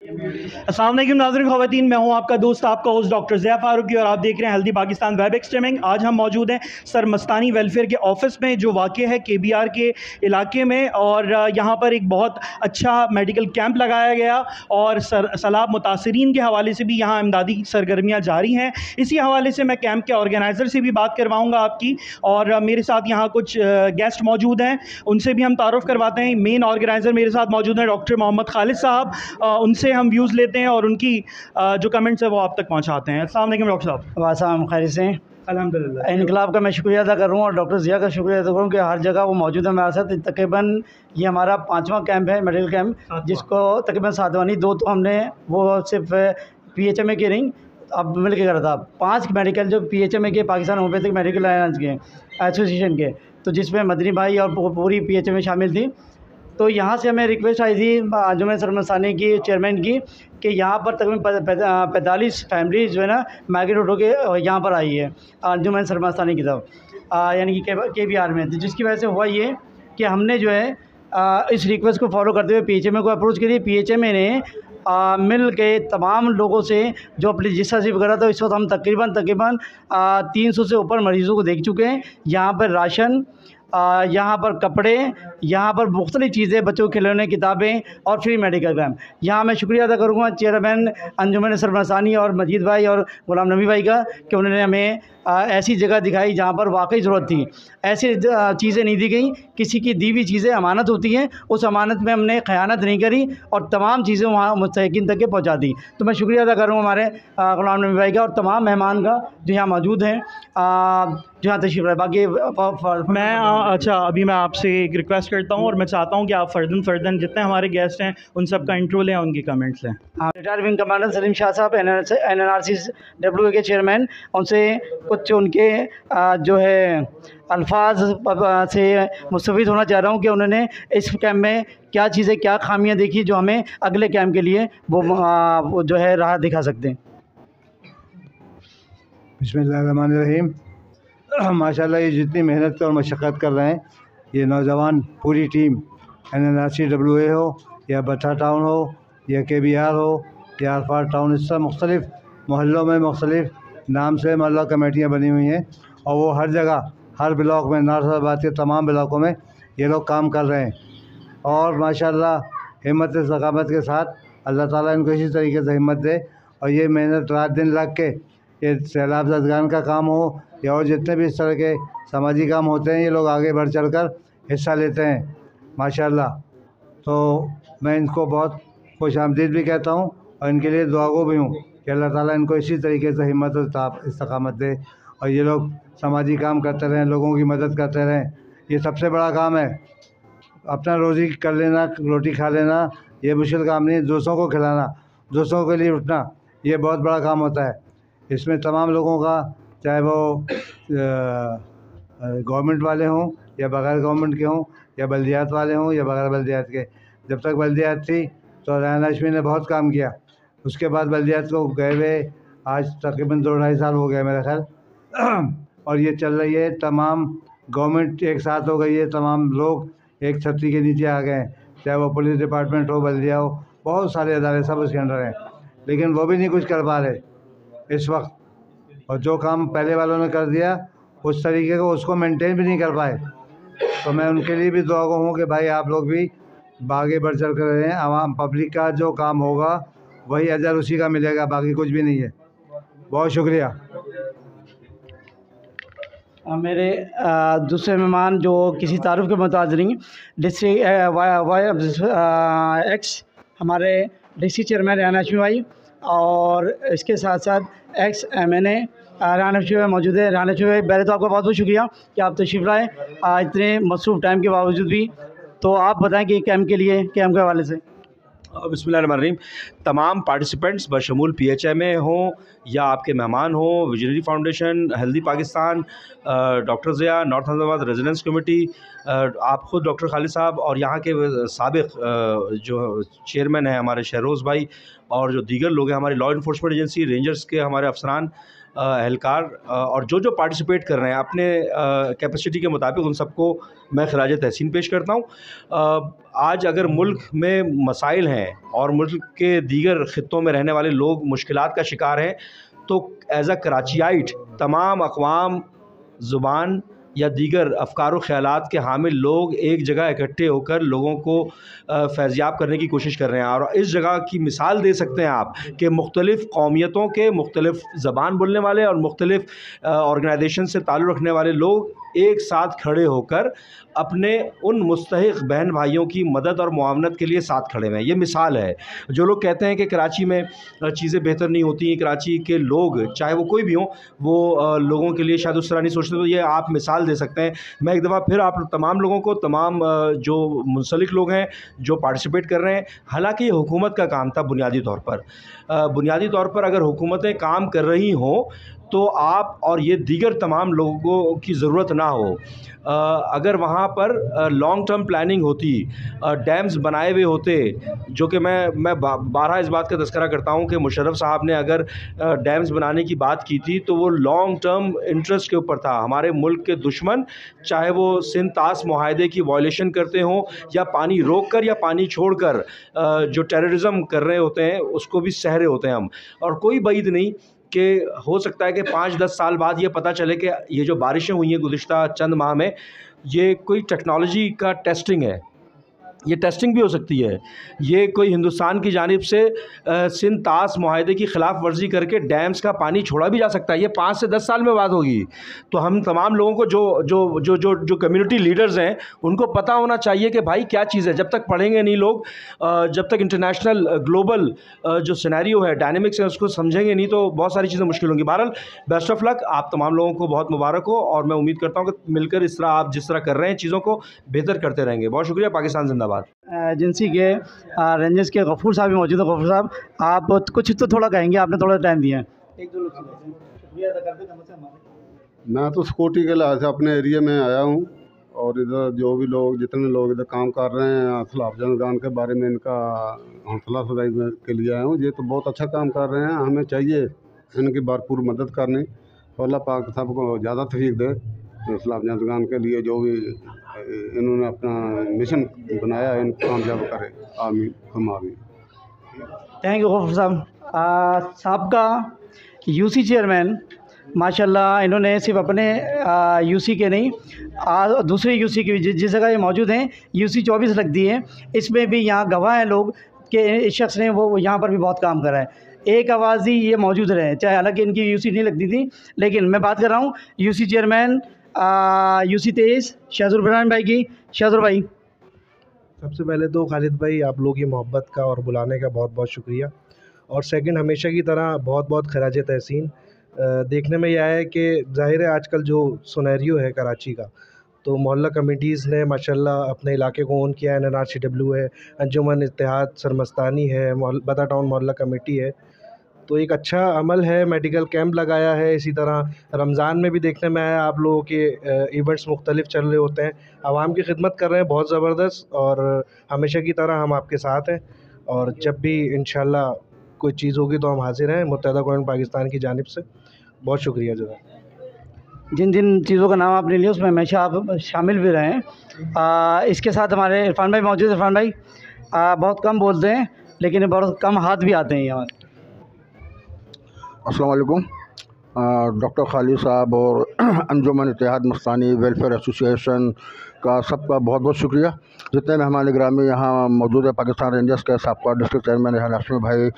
अस्सलाम वालेकुम नाज़रीन ख़वातीन, मैं हूं आपका दोस्त आपका होस्ट डॉक्टर ज़िया फ़ारूकी और आप देख रहे हैं हेल्दी पाकिस्तान वेब स्ट्रीमिंग। आज हम मौजूद हैं सर मस्तानी वेलफेयर के ऑफिस में जो वाक़ है KBR के इलाके में, और यहां पर एक बहुत अच्छा मेडिकल कैंप लगाया गया और सैलाब मुतासरीन के हवाले से भी यहां इमदादी सरगर्मियाँ जारी हैं। इसी हवाले से मैं कैंप के ऑर्गेनाइज़र से भी बात करवाऊँगा आपकी, और मेरे साथ यहाँ कुछ गेस्ट मौजूद हैं, उनसे भी हम तारुफ़ करवाते हैं। मेन ऑर्गेनाइज़र मेरे साथ मौजूद हैं डॉक्टर मोहम्मद खालिद साहब, उनसे हम व्यूज़ लेते हैं और उनकी जो कमेंट्स है वो आप तक पहुंचाते हैं। अस्सलाम वालेकुम डॉक्टर साहब। वासलाम, खैर से अल्हम्दुलिल्लाह। इनकलाब का मैं शुक्रिया अदा कर रहा हूँ और डॉक्टर ज़िया का शुक्रिया अदा करूँ कि हर जगह वो मौजूद है हमारे साथ। तकरीबन ये हमारा 5वां कैंप है, मेडिकल कैंप, जिसको तकरीबन 7वां नहीं 2 तो हमने वो सिर्फ PHMA की रिंग अब मिल के करा था। 5 मेडिकल जो PHMA के, पाकिस्तान होम्योपैथिक मेडिकल अलायंस के एसोसिएशन के, तो जिसमें मदनी भाई और पूरी PHMA शामिल थी। तो यहाँ से हमें रिक्वेस्ट आई थी अंजुमन सर मस्तानी की चेयरमैन की कि यहाँ पर तकरीबन 45 फैमिली जो है ना माइग्रेट होकर यहाँ पर आई है अंजुमन सर मस्तानी की तरफ, यानी कि KBR में। तो जिसकी वजह से हुआ ये कि हमने जो है इस रिक्वेस्ट को फॉलो करते हुए PHMA को अप्रोच करी। PHMA ने मिल के तमाम लोगों से जो अपनी रजिस्ट्री वगैरह, तो इस वक्त हम तकरीबन 300 से ऊपर मरीज़ों को देख चुके हैं। यहाँ पर राशन, यहाँ पर कपड़े, यहाँ पर मुख्तलिफ़ चीज़ें, बच्चों के खिलौने, किताबें और फ्री मेडिकल कैम्प। यहाँ मैं शुक्रिया अदा करूँगा चेयरमैन अंजुमन सर मस्तानी और मजीद भाई और गुलाम नबी भाई का कि उन्होंने हमें ऐसी जगह दिखाई जहाँ पर वाकई ज़रूरत थी। ऐसी चीज़ें नहीं दी गई, किसी की दी हुई चीज़ें अमानत होती हैं, उस अमानत में हमने ख़यानत नहीं करी और तमाम चीज़ें वहाँ मुस्तहिकीन तक के पहुँचा दी। तो मैं शुक्रिया अदा करूँगा हमारे गुलाम नबी भाई का और तमाम मेहमान का जो यहाँ मौजूद हैं, जो यहाँ तशरीफ़ रहे। बाकी मैं अच्छा, अभी मैं आपसे एक रिक्वेस्ट करता हूँ और मैं चाहता हूँ कि आप फ़र्दन जितने हमारे गेस्ट हैं उन सब का इंट्रो लें, उनके कमेंट्स लें। Retired wing commander Salim Shah साहब, NNRCWA के चेयरमैन, उनसे कुछ उनके जो है अल्फाज से मुस्तफ़ीद होना चाह रहा हूँ कि उन्होंने इस कैंप में क्या चीज़ें, क्या खामियां देखी जो हमें अगले कैंप के लिए वो जो है राह दिखा सकते हैं। बिस्मिल्लाहिर्रहमानिर्रहीम। माशाल्लाह, ये जितनी मेहनत और मशक्क़त कर रहे हैं ये नौजवान पूरी टीम, NNRCWA हो या बट्टा टाउन हो या KBR हो या अल्फाज टाउन, इस सब मुख्तलिफ़ मोहल्लों में मुख्तलिफ़ नाम से मोहल्ला कमेटियाँ बनी हुई हैं और वो हर जगह, हर ब्लॉक में, नासिराबाद के तमाम ब्लॉकों में ये लोग काम कर रहे हैं। और माशाल्लाह हिम्मत सकामत के साथ अल्लाह ताला इनको इसी तरीके से हिम्मत दे और ये मेहनत रात दिन लग के, ये सैलाब ज़दगान का काम हो या और जितने भी इस तरह के समाजी काम होते हैं, ये लोग आगे बढ़ चढ़ कर हिस्सा लेते हैं माशाल्लाह। तो मैं इनको बहुत खुश आमदीद भी कहता हूँ और इनके लिए दुआगो भी हूँ कि अल्लाह ताला इनको इसी तरीके से हिम्मत और इस्तकामत दे और ये लोग समाजी काम करते रहें, लोगों की मदद करते रहें। ये सबसे बड़ा काम है। अपना रोज़ी कर लेना, रोटी खा लेना, ये मुश्किल काम नहीं। दूसरों को खिलाना, दूसरों के लिए उठना, ये बहुत बड़ा काम होता है। इसमें तमाम लोगों का, चाहे वो गवर्नमेंट वाले हों या बग़ैर गवर्नमेंट के हों या बल्दियात वाले हों या बग़ैर बल्दियात के। जब तक बल्दियात थी तो रेहान हाशमी ने बहुत काम किया, उसके बाद बल्दियात को गए हुए आज तकरीबन 2-2.5 साल हो गए मेरा ख्याल और ये चल रही है। तमाम गवर्नमेंट एक साथ हो गई है, तमाम लोग एक छतरी के नीचे आ गए हैं, चाहे वो पुलिस डिपार्टमेंट हो, बल्दिया हो, बहुत सारे अदारे सब उसके अंडर हैं, लेकिन वो भी नहीं कुछ कर पा रहे इस वक्त। और जो काम पहले वालों ने कर दिया उस तरीके को उसको मेंटेन भी नहीं कर पाए। तो मैं उनके लिए भी दुआ को हूँ कि भाई आप लोग भी आगे बढ़ चढ़ कर रहें। आवाम पब्लिक का जो काम होगा वही अजर उसी का मिलेगा, बाकी कुछ भी नहीं है। बहुत शुक्रिया। मेरे दूसरे मेहमान जो किसी तारुफ के मोहताज नहीं, एक्स हमारे डिस्ट्रिक्ट चेयरमैन रेहान हाशमी भाई और इसके साथ साथ एक्स MNA रेहान हाशमी भाई मौजूद है। रेहान हाशमी भाई, पहले तो आपका बहुत बहुत शुक्रिया कि आप तशरीफ़ लाए इतने मसरूफ़ टाइम के बावजूद भी। तो आप बताएं कि कैंप के लिए, कैंप के हवाले से। बिस्मिल्लाहिर्रहमानिर्रहीम। तमाम पार्टिसिपेंट्स बशमूल PHMA हों या आपके मेहमान हों, visionary foundation, healthy Pakistan, doctor Zia, north Ahmedabad residence committee, आप ख़ुद डॉक्टर खालिद साहब और यहाँ के साबिक़ जो चेयरमैन हैं हमारे शहरोज़ भाई और जो दीगर लोग हैं, हमारी लॉ इन्फोर्समेंट एजेंसी, रेंजर्स के हमारे अफसरान एहलकार और जो पार्टिसिपेट कर रहे हैं अपने कैपेसिटी के मुताबिक, उन सबको मैं खराज तहसीन पेश करता हूँ। आज अगर मुल्क में मसाइल हैं और मुल्क के दीगर ख़ित्तों में रहने वाले लोग मुश्किलात का शिकार हैं, तो एज़ अ कराचीआइट तमाम अक़वाम, ज़ुबान या दीगर अफ़कार व ख़यालात के हामिल लोग एक जगह इकट्ठे होकर लोगों को फैज़याब करने की कोशिश कर रहे हैं। और इस जगह की मिसाल दे सकते हैं आप कि मुख्तलिफ़ कौमियतों के, मुख्तलिफ़ ज़बान बोलने वाले और मुख्तलिफ़ ऑर्गेनाइजेशन से ताल्लुक़ रखने वाले लोग एक साथ खड़े होकर अपने उन मुस्तहिक़ बहन भाइयों की मदद और मुआवनत के लिए साथ खड़े हुए हैं। ये मिसाल है। जो लोग कहते हैं कि कराची में चीज़ें बेहतर नहीं होती, कराची के लोग चाहे वो कोई भी हों, वो लोगों के लिए शायद उस तरह नहीं सोचते, तो ये आप मिसाल दे सकते हैं। मैं एक दफ़ा फिर आप तमाम लोगों को, तमाम जो मुंसलिक लोग हैं, जो पार्टिसिपेट कर रहे हैं, हालांकि ये हुकूमत का काम था बुनियादी तौर पर अगर हुकूमतें काम कर रही हों तो आप और ये दीगर तमाम लोगों की ज़रूरत ना हो। अगर वहाँ पर लॉन्ग टर्म प्लानिंग होती, डैम्स बनाए हुए होते, जो कि मैं बारहा इस बात का तज़किरा करता हूँ कि मुशर्रफ साहब ने अगर डैम्स बनाने की बात की थी तो वो लॉन्ग टर्म इंटरेस्ट के ऊपर था। हमारे मुल्क के दुश्मन, चाहे वो सिंध तास मुआहदे की वायलेशन करते हों या पानी रोक कर या पानी छोड़कर जो टेररिज्म कर रहे होते हैं, उसको भी सह रहे होते हैं हम। और कोई बईद नहीं कि हो सकता है कि 5-10 साल बाद ये पता चले कि ये जो बारिशें हुई हैं गुज़िश्ता चंद माह में, ये कोई टेक्नोलॉजी का टेस्टिंग है। ये टेस्टिंग भी हो सकती है, ये कोई हिंदुस्तान की जानिब से सिंध तास मुआहदे की ख़िलाफ़ वर्जी करके डैम्स का पानी छोड़ा भी जा सकता है। ये 5 से 10 साल में बात होगी। तो हम तमाम लोगों को जो कम्युनिटी लीडर्स हैं, उनको पता होना चाहिए कि भाई क्या चीज़ है। जब तक पढ़ेंगे नहीं लोग, जब तक इंटरनेशनल ग्लोबल जो सिनेरियो है, डायनेमिक्स है, उसको समझेंगे नहीं, तो बहुत सारी चीज़ें मुश्किल होंगी। बहरहाल बेस्ट ऑफ लक, आप तमाम लोगों को बहुत मुबारक हो, और मैं उम्मीद करता हूँ कि मिलकर इस तरह आप जिस तरह कर रहे हैं चीज़ों को बेहतर करते रहेंगे। बहुत शुक्रिया। पाकिस्तान जिंदाबाद। एजेंसी के रेंजर्स के गफूर साहब भी मौजूद है। गफूर साहब, आप कुछ तो थोड़ा कहेंगे, आपने थोड़ा टाइम दिया है। एक दो लोग शुक्रिया अदा करते हैं। मैं तो सिक्योरिटी के लिहाज से अपने एरिया में आया हूँ, और इधर जो भी लोग, जितने लोग इधर काम कर रहे हैं, सलाब जंगदान के बारे में इनका हौसला अफजाई के लिए आया हूँ। ये तो बहुत अच्छा काम कर रहे हैं, हमें चाहिए इनकी भरपूर मदद करनी। अल्लाह पाक सबको ज़्यादा तौफीक दे। सलाब जंगदान के लिए जो भी इन्होंने अपना मिशन बनाया है, इनको कामयाब करे। आमीन, हम आमीन। थैंक यू गफूर साहब। साहबका यूसी चेयरमैन, माशाल्लाह, इन्होंने सिर्फ अपने यूसी के नहीं, दूसरे यूसी की जिस जगह ये मौजूद हैं, यूसी 24 लग दी है, इसमें भी यहाँ गवाह हैं लोग कि इस शख्स ने वो यहाँ पर भी बहुत काम करा है। एक आवाज़ ही ये मौजूद रहे, चाहे हालांकि इनकी यूसी नहीं लगती थी, लेकिन मैं बात कर रहा हूँ यूसी चेयरमैन यूसी 23 शाहज़ुर इब्राहिम भाई की। शाहज़ुर भाई, सबसे पहले तो खालिद भाई, आप लोग की मोहब्बत का और बुलाने का बहुत बहुत शुक्रिया। और सेकंड, हमेशा की तरह बहुत बहुत खराज तहसीन। देखने में यह है कि ज़ाहिर है आजकल जो सिनेरियो है कराची का, तो मोहल्ला कमेटीज़ ने माशाल्लाह अपने इलाके को ओन किया है। NRCW है, अंजुमन इत्तेहाद सरमस्तानी है, बदा टाउन मोहल्ला कमेटी है, तो एक अच्छा अमल है। मेडिकल कैंप लगाया है। इसी तरह रमज़ान में भी देखने में आया आप लोगों के इवेंट्स मुख्तलिफ चल रहे होते हैं, आवाम की खिदमत कर रहे हैं, बहुत ज़बरदस्त। और हमेशा की तरह हम आपके साथ हैं, और जब भी इंशाल्लाह कोई चीज़ होगी तो हम हाजिर हैं मुत्तहिदा कौम पाकिस्तान की जानिब से। बहुत शुक्रिया जज़ाक। जिन जिन चीज़ों का नाम आपने लिया उसमें हमेशा आप शामिल भी रहे हैं। इसके साथ हमारे इरफान भाई मौजूद है। इरफान भाई बहुत कम बोलते हैं, लेकिन बहुत कम हाथ भी आते हैं यहाँ। अस्सलाम वालेकुम। डॉक्टर खालिद साहब और अंजुमन इत्तेहाद मस्तानी वेलफेयर एसोसिएशन का सबका बहुत बहुत शुक्रिया। जितने मेहमान ग्रामी यहाँ मौजूद है, पाकिस्तान रेंजर्स के साबका डिस्ट्रिक्ट चेयरमैन हाशमी भाई,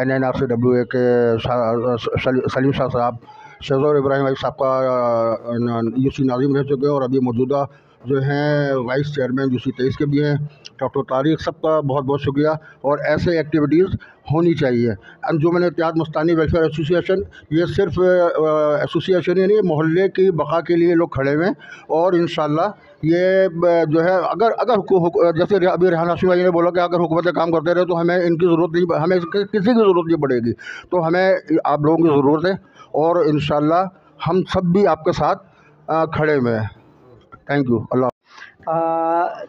NRCWA के सलीम शाह साहब, शाहज़ुर इब्राहिम भाई साहब यूसी नाज़िम रह चुके हैं, और अभी मौजूदा जो हैं वाइस चेयरमैन यूसी 23 के भी हैं, डॉक्टर तारिक, सबका बहुत बहुत शुक्रिया। और ऐसे एक्टिविटीज़ होनी चाहिए। अंजुमन इत्तेहाद मस्तानी वेलफेयर एसोसिएशन ये सिर्फ एसोसिएशन ही नहीं, मोहल्ले की बका के लिए लोग खड़े हुए हैं, और इंशाल्लाह ये जो है अगर जैसे अभी रेहान हाशमी भाई ने बोला कि अगर हुकूमतें काम करते रहे तो हमें इनकी ज़रूरत नहीं, हमें किसी की ज़रूरत नहीं पड़ेगी। तो हमें आप लोगों की ज़रूरत है, और इंशाल्लाह हम सब भी आपके साथ खड़े हुए हैं। Thank you. Allah.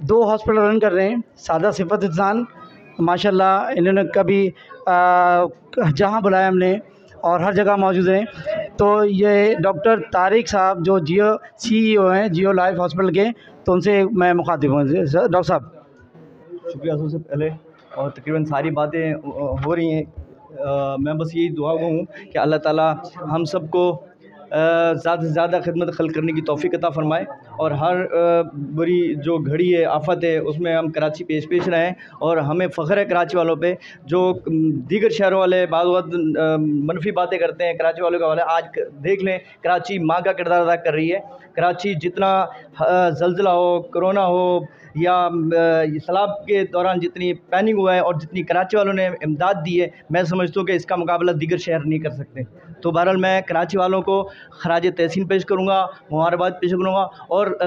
2 hospital run कर रहे हैं। सादा सिफत इंसान, माशाल्लाह, इन्होंने कभी जहाँ बुलाया हमने और हर जगह मौजूद हैं। तो ये डॉक्टर तारिक साहब जो जियो CEO हैं जियो लाइफ हॉस्पिटल के, तो उनसे मैं मुखातिब हूँ। डॉक्टर साहब शुक्रिया सबसे पहले, और तकरीबन सारी बातें हो रही हैं। मैं बस यही दुआ हूँ कि अल्लाह ताला हम सबको ज़्यादा से ज़्यादा खिदमत खल्क़ करने की तौफ़ीक़ अता फ़रमाए, और हर बुरी जो घड़ी है, आफ़त है, उसमें हम कराची पेश रहें। और हमें फ़ख्र है कराची वालों पे, जो दीगर शहरों वाले बाद मनफी बातें करते हैं कराची वालों के वाले। आज देख लें कराची माँ का किरदार अदा कर रही है। कराची जितना ज़लज़ला हो, कोरोना हो, या सैलाब के दौरान जितनी पैनिक हुआ है और जितनी कराची वालों ने इमदाद दी है, मैं समझता हूँ कि इसका मुकाबला दीगर शहर नहीं कर सकते। तो बहरहाल मैं कराची वालों को खराज तहसीन पेश करूँगा, मुबारकबाद पेश करूँगा, और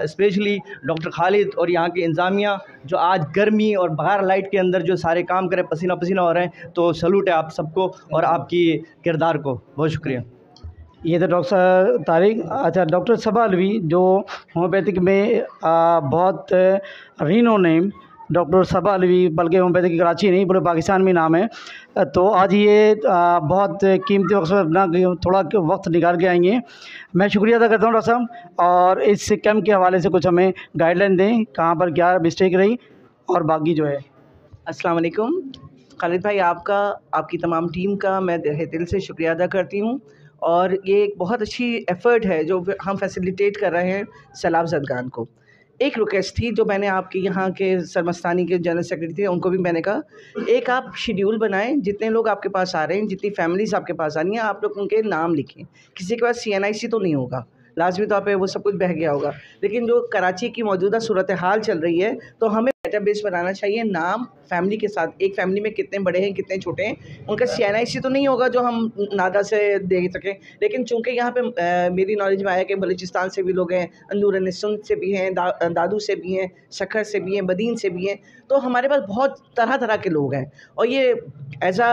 स्पेशली डॉक्टर खालिद और यहाँ की इंतज़ामिया जो आज गर्मी और बगैर लाइट के अंदर जो सारे काम करें, पसीना पसीना हो रहे हैं। तो सलूट है आप सबको और आपकी किरदार को, बहुत शुक्रिया। ये तो डॉक्टर तारिक। अच्छा, डॉक्टर सबा अलवी जो होम्योपैथिक में बहुत रीनो नेम, डॉक्टर सबा अलवी, बल्कि होम्योपैथिक कराची नहीं पूरे पाकिस्तान में नाम है। तो आज ये बहुत कीमती वक्त अपना थोड़ा वक्त निकाल के आएंगे। मैं शुक्रिया अदा करता हूँ डॉक्टर साहब, और इस कैंप के हवाले से कुछ हमें गाइडलाइन दें, कहाँ पर क्या मिस्टेक रही और बाकी जो है। अस्सलाम वालेकुम खालिद भाई, आपकी तमाम टीम का मैं दिल से शुक्रिया अदा करती हूँ। और ये एक बहुत अच्छी एफ़र्ट है जो हम फैसिलिटेट कर रहे हैं सैलाब ज़दगान को। एक रिक्वेस्ट थी जो मैंने आपके यहाँ के सरमस्तानी के जनरल सेक्रेटरी थे उनको भी मैंने कहा, एक आप शेड्यूल बनाएं, जितने लोग आपके पास आ रहे हैं, जितनी फैमिलीज़ आपके पास आ रही हैं, आप लोग उनके नाम लिखें। किसी के पास CNIC तो नहीं होगा, लाजमी तौर पे वो सब कुछ बह गया होगा, लेकिन जो कराची की मौजूदा सूरत हाल चल रही है, तो हमें डेटाबेस बनाना चाहिए, नाम फैमिली के साथ, एक फैमिली में कितने बड़े हैं कितने छोटे हैं। उनका CNIC तो नहीं होगा जो हम नादा से दे सकें, लेकिन चूँकि यहाँ पे मेरी नॉलेज में आया कि बलूचिस्तान से भी लोग हैं, अंदूर सिंध से भी हैं, दादू से भी हैं, सखर से भी हैं, बदीन से भी हैं। तो हमारे पास बहुत तरह तरह के लोग हैं, और ये ऐसा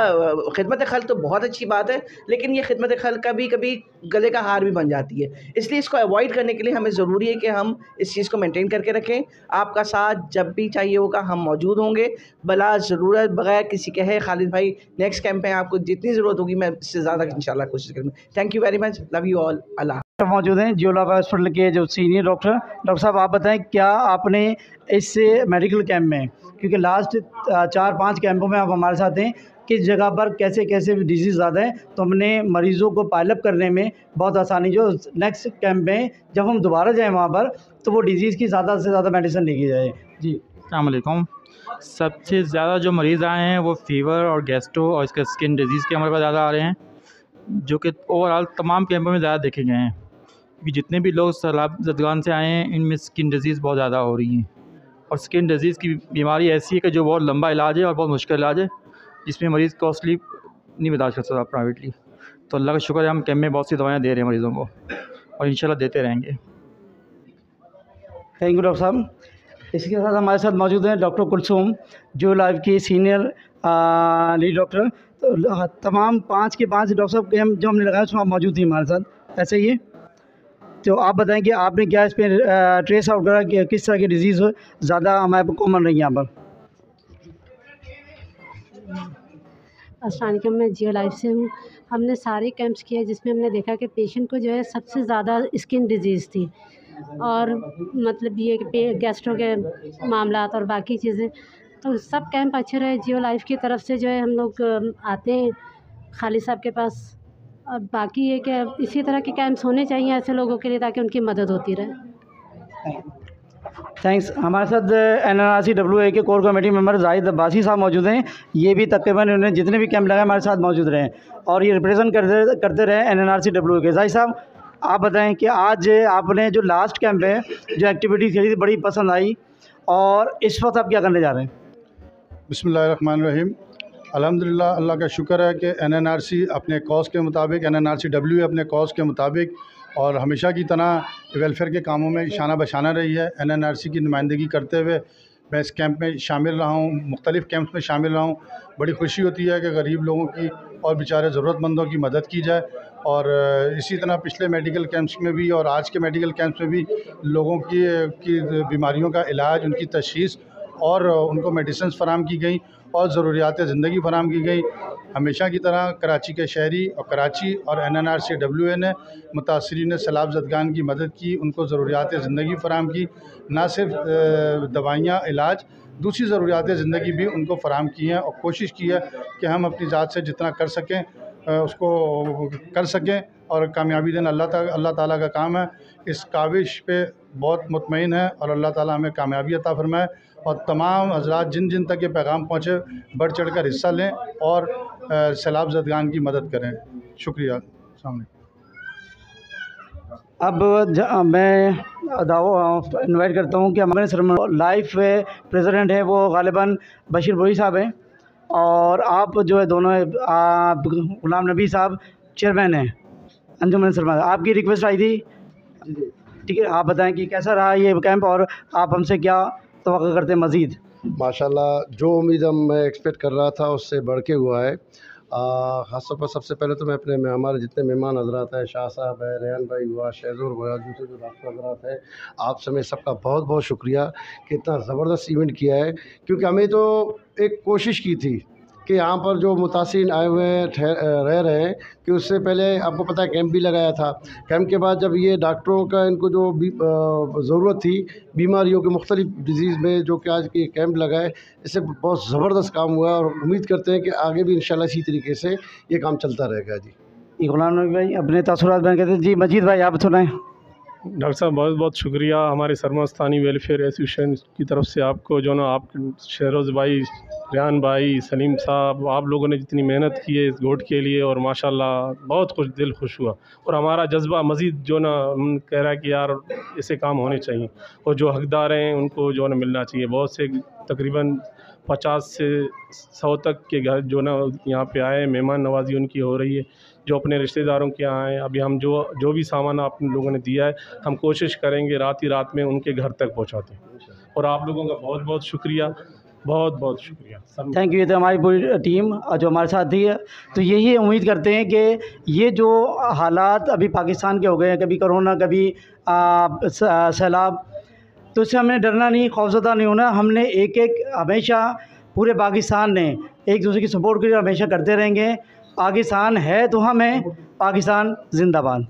खिदमत खल्क़ तो बहुत अच्छी बात है, लेकिन ये खिदमत खल्क़ कभी कभी गले का हार भी बन जाती है। इसलिए इसको अवॉइड करने के लिए हमें ज़रूरी है कि हम इस चीज़ को मेंटेन करके रखें। आपका साथ जब भी चाहिए होगा हम मौजूद होंगे, बला ज़रूरत बगैर किसी के है। खालिद भाई, नेक्स्ट कैंप में आपको जितनी ज़रूरत होगी मैं इससे ज़्यादा इंशाल्लाह कोशिश करूँगा। Thank you very much, love you all. अल्लाह। मौजूद हैं जियो लाइफ हॉस्पिटल के जो सीनियर डॉक्टर साहब, आप बताएं क्या आपने इस मेडिकल कैंप में, क्योंकि लास्ट 4-5 कैंपों में आप हमारे साथ हैं, किस जगह पर कैसे कैसे डिजीज़ ज़्यादा है, तो हमने मरीज़ों को पाइलअप करने में बहुत आसानी, जो नेक्स्ट कैंप में जब हम दोबारा जाएँ वहाँ पर, तो वो डिज़ीज़ की ज़्यादा से ज़्यादा मेडिसिन लेके जाए। जी अस्सलाम वालेकुम। सबसे ज़्यादा जो मरीज़ आए हैं वो फ़ीवर और गैस्ट्रो और इसके स्किन डिजीज़ के हमारे पास ज़्यादा आ रहे हैं, जो कि ओवरऑल तमाम कैंपों में ज़्यादा देखे गए हैं। क्योंकि जितने भी लोग सैलाब ज़दगान से आए हैं, इनमें स्किन डिजीज़ बहुत ज़्यादा हो रही हैं, और स्किन डिजीज़ की बीमारी ऐसी है कि जो बहुत लंबा इलाज है और बहुत मुश्किल इलाज है, जिसमें मरीज़ कॉस्टली नहीं बर्दाश्त कर सकता प्राइवेटली। तो अल्लाह का शुक्र है हम कैंप में बहुत सी दवाएँ दे रहे हैं मरीज़ों को, और इंशाल्लाह देते रहेंगे। थैंक यू डॉक्टर साहब। इसके साथ हमारे साथ मौजूद हैं डॉक्टर कुलसूम, जो लाइफ की सीनियर लीड डॉक्टर। तो तमाम 5 के 5 डॉक्टर साहब के जो हमने लगाया उसमें आप मौजूद थी हमारे साथ, ऐसे ही है। तो आप बताएं कि आपने क्या इस पर ट्रेस आउट करा कि किस तरह की डिजीज़ ज़्यादा हमारे कॉमन रही यहाँ पर। अस्सलाम वालेकुम, मैं जियो लाइफ से हूँ। हमने सारे कैंप्स किए जिसमें हमने देखा कि पेशेंट को जो है सबसे ज़्यादा स्किन डिजीज़ थी, और मतलब ये कि गैस्ट्रो के मामलात और बाकी चीज़ें। तो सब कैंप अच्छे रहे। जियो लाइफ की तरफ से जो है हम लोग आते हैं खालिद साहब के पास, और बाकी ये कि इसी तरह के कैंप्स होने चाहिए ऐसे लोगों के लिए, ताकि उनकी मदद होती रहे। थैंक्स। हमारे साथ NNRCWA के core committee member Zahid Abbasi साहब मौजूद हैं। ये भी तकरीबन उन्होंने जितने भी कैंप लगाए हमारे साथ मौजूद रहे, और ये रिप्रेजेंट करते रहे NNRCWA के। जाहिद साहब, आप बताएं कि आज आपने जो लास्ट कैंप है, जो एक्टिविटी करी थी, बड़ी पसंद आई, और इस वक्त आप क्या करने जा रहे हैं। बिस्मिल्लाहिर्रहमानिर्रहीम। अल्हम्दुलिल्लाह, अल्लाह का शुक्र है कि NNRC अपने कॉज के मुताबिक, NNRCWA अपने कॉज के मुताबिक और हमेशा की तरह वेलफेयर के कामों में शाना बशाना रही है। NNRC की नुमाइंदगी करते हुए मैं इस कैंप में शामिल रहा हूँ, मुख्तलिफ़ कैंप्स में शामिल रहा हूँ। बड़ी खुशी होती है कि गरीब लोगों की और बेचारे ज़रूरतमंदों की मदद की जाए, और इसी तरह पिछले मेडिकल कैंप्स में भी और आज के मेडिकल कैंप्स में भी लोगों की बीमारियों का इलाज, उनकी तशख़ीस और उनको मेडिसिन फ़राहम की गई और ज़रूरियात ज़िंदगी फ़राहम की गई। हमेशा की तरह कराची के शहरी और कराची और NNRCWA ने मुतासरीन सैलाब ज़दगान की मदद की, उनको ज़रूरियात ज़िंदगी फ़राहम की। ना सिर्फ दवाइयाँ, इलाज, दूसरी ज़रूरियात ज़िंदगी भी उनको फ़राहम की हैं और कोशिश की है कि हम अपनी ज़ात से जितना कर सकें उसको कर सकें और कामयाबी देना अल्लाह ताला का काम है। इस काविश पे बहुत मुतमईन है और अल्लाह ताला हमें कामयाबी अता फरमाए और तमाम हज़रात जिन जिन तक ये पैगाम पहुँचे बढ़ चढ़ कर हिस्सा लें और सैलाब ज़दगान की मदद करें। शुक्रिया। सामने अब मैं दावो इनवाइट करता हूँ कि हमारे लाइफ प्रेसिडेंट है वो गालिबन बशीर बोई साहब हैं और आप जो है दोनों आप गुलाम नबी साहब चेयरमैन हैं अंजुमन सलमा। आपकी रिक्वेस्ट आई थी, ठीक है, आप बताएं कि कैसा रहा ये कैंप और आप हमसे क्या तवक्को करते हैं मज़ीद। माशाल्लाह जो उम्मीद मैं एक्सपेक्ट कर रहा था उससे बढ़ के हुआ है। ख़ासतौर पर सबसे पहले तो मैं अपने हमारे जितने मेहमान हजरात हैं, शाह साहब है, रेहान भाई हुआ, शहजूर हुआ, दूसरे जो डॉक्टर हजरात हैं, आप समेत सबका बहुत बहुत शुक्रिया कि इतना ज़बरदस्त इवेंट किया है। क्योंकि हमें तो एक कोशिश की थी कि यहाँ पर जो मुतासिरीन आए हुए हैं रह रहे हैं कि उससे पहले आपको पता है कैंप भी लगाया था। कैंप के बाद जब ये डॉक्टरों का इनको जो ज़रूरत थी बीमारियों के मुख्तलिफ डिजीज़ में जो कि आज के कैंप लगाए, इससे बहुत ज़बरदस्त काम हुआ और उम्मीद करते हैं कि आगे भी इंशाल्लाह इसी तरीके से ये काम चलता रहेगा। जी गुलाम नबी भाई अपने तासुरात बयान करते हैं। जी मजीद भाई आप सुनाएं। डॉक्टर साहब बहुत बहुत शुक्रिया हमारे सरमस्तानी वेलफेयर एसोसिएशन की तरफ से आपको, जो ना आप शहरोज़ भाई, रेहान भाई, सलीम साहब, आप लोगों ने जितनी मेहनत की है इस गोट के लिए और माशाल्लाह बहुत दिल खुश हुआ और हमारा जज्बा मज़ीद जो ना कह रहा है कि यार ऐसे काम होने चाहिए और जो हकदार हैं उनको जो ना मिलना चाहिए। बहुत से तकरीबन 50 से 100 तक के घर जो ना यहाँ पे आए, मेहमान नवाजी उनकी हो रही है, जो अपने रिश्तेदारों के यहाँ आए। अभी हम जो भी सामान आप लोगों ने दिया है हम कोशिश करेंगे रात ही रात में उनके घर तक पहुँचाते हैं और आप लोगों का बहुत बहुत शुक्रिया, बहुत बहुत शुक्रिया। Thank you. तो हमारी पूरी टीम जो हमारे साथ थी, तो यही उम्मीद करते हैं कि ये जो हालात अभी पाकिस्तान के हो गए हैं, कभी कोरोना कभी सैलाब, तो इससे हमें डरना नहीं, खौफज़दा नहीं होना। हमने एक हमेशा पूरे पाकिस्तान ने एक दूसरे की सपोर्ट के लिए हमेशा करते रहेंगे। पाकिस्तान है तो हम हैं, पाकिस्तान जिंदाबाद।